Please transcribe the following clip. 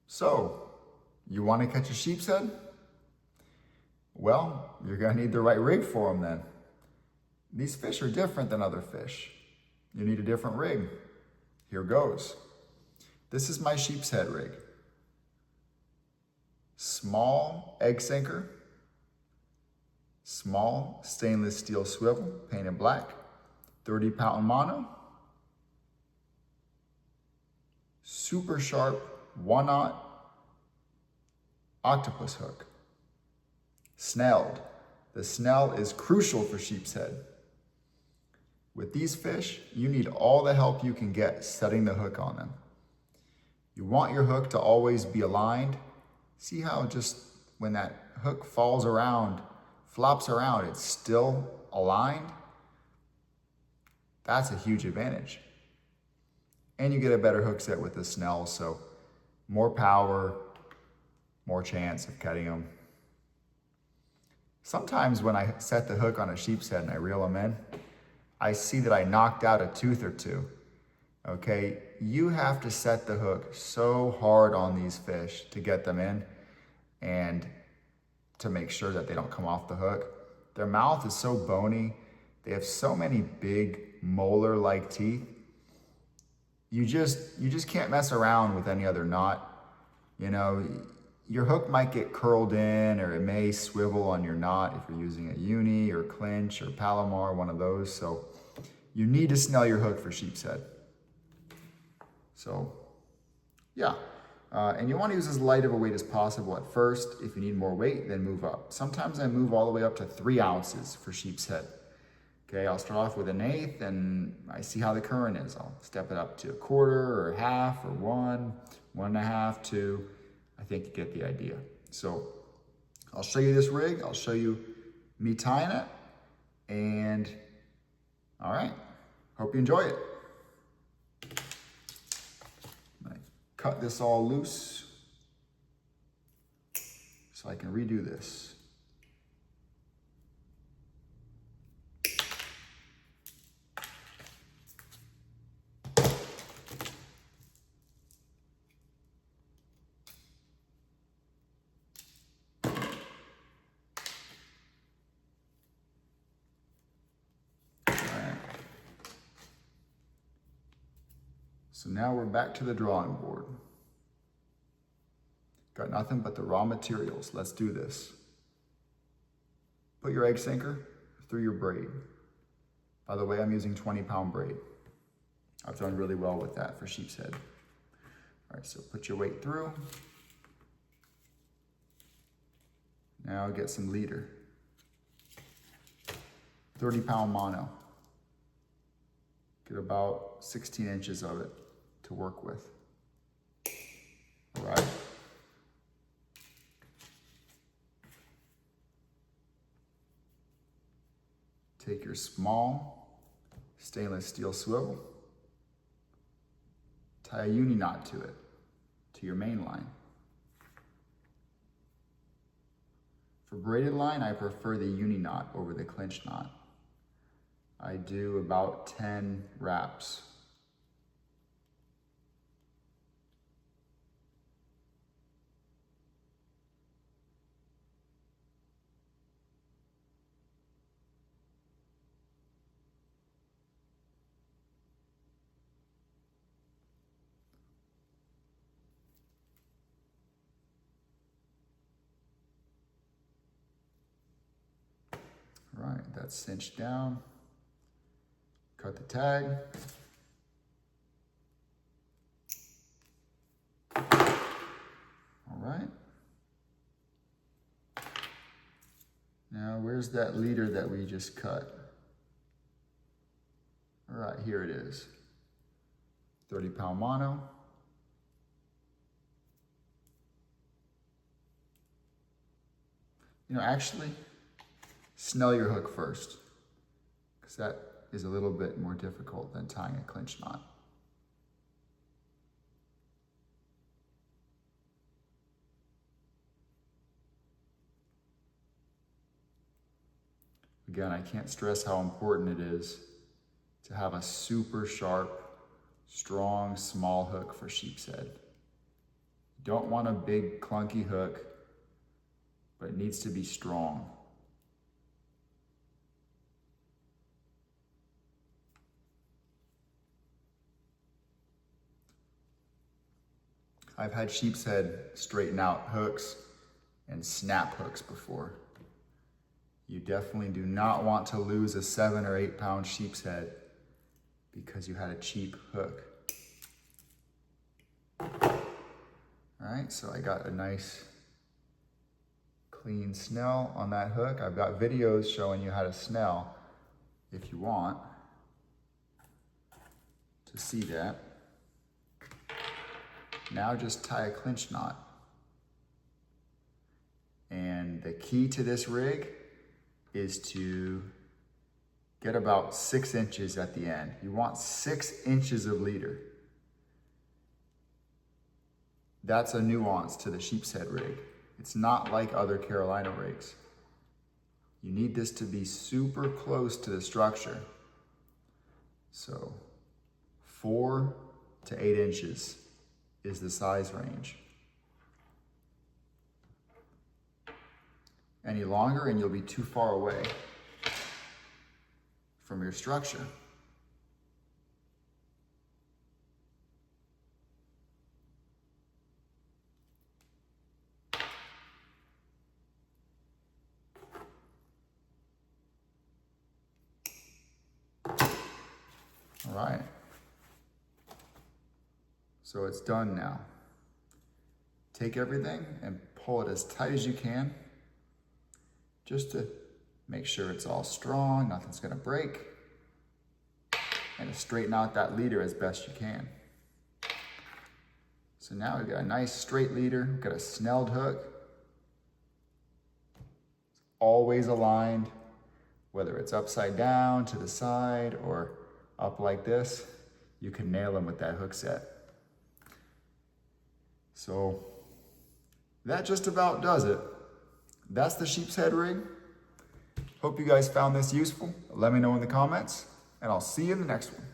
So, you want to catch a sheepshead? Well, you're going to need the right rig for them then. These fish are different than other fish. You need a different rig. Here goes. This is my sheepshead rig. Small egg sinker, small stainless steel swivel painted black, 30-pound mono, super sharp 1/0 octopus hook. Snelled. The snell is crucial for sheepshead. With these fish, you need all the help you can get setting the hook on them. You want your hook to always be aligned. See how just when that hook falls around, flops around, it's still aligned? That's a huge advantage. And you get a better hook set with the snell, so more power, more chance of catching them. Sometimes when I set the hook on a sheepshead and I reel them in, I see that I knocked out a tooth or two. Okay, you have to set the hook so hard on these fish to get them in and to make sure that they don't come off the hook. Their mouth is so bony. They have so many big molar-like teeth. You just can't mess around with any other knot. You know, your hook might get curled in, or it may swivel on your knot if you're using a uni or clinch or Palomar, one of those. So you need to snell your hook for sheepshead. So yeah, and you want to use as light of a weight as possible at first. If you need more weight, then move up. Sometimes I move all the way up to 3 ounces for sheepshead. Okay, I'll start off with 1/8 and I see how the current is. I'll step it up to 1/4 or 1/2 or 1, 1.5, 2. I think you get the idea. So I'll show you this rig. I'll show you me tying it. And all right, hope you enjoy it. I'm gonna cut this all loose so I can redo this. So now we're back to the drawing board. Got nothing but the raw materials. Let's do this. Put your egg sinker through your braid. By the way, I'm using 20-pound braid. I've done really well with that for sheepshead. All right, so put your weight through. Now get some leader. 30-pound mono. Get about 16 inches of it to work with. All right. Take your small stainless steel swivel, tie a uni knot to it, to your main line. For braided line, I prefer the uni knot over the clinch knot. I do about 10 wraps. All right, that's cinched down. Cut the tag. All right. Now, where's that leader that we just cut? All right, here it is. 30-pound mono. You know, actually, snell your hook first, because that is a little bit more difficult than tying a clinch knot. Again, I can't stress how important it is to have a super sharp, strong, small hook for sheepshead. You don't want a big clunky hook, but it needs to be strong. I've had Sheepshead straighten out hooks and snap hooks before. You definitely do not want to lose a 7 or 8 pound Sheepshead because you had a cheap hook. All right, so I got a nice clean snell on that hook. I've got videos showing you how to snell if you want to see that. Now just tie a clinch knot. And the key to this rig is to get about 6 inches at the end. You want 6 inches of leader. That's a nuance to the Sheepshead rig. It's not like other Carolina rigs. You need this to be super close to the structure. So 4 to 8 inches is the size range. Any longer and you'll be too far away from your structure. All right. So it's done now. Take everything and pull it as tight as you can, just to make sure it's all strong, nothing's gonna break, and to straighten out that leader as best you can. So now we've got a nice straight leader, we've got a snelled hook. It's always aligned, whether it's upside down, to the side, or up like this, you can nail them with that hook set. So that just about does it. That's the Sheepshead rig. Hope you guys found this useful. Let me know in the comments, and I'll see you in the next one.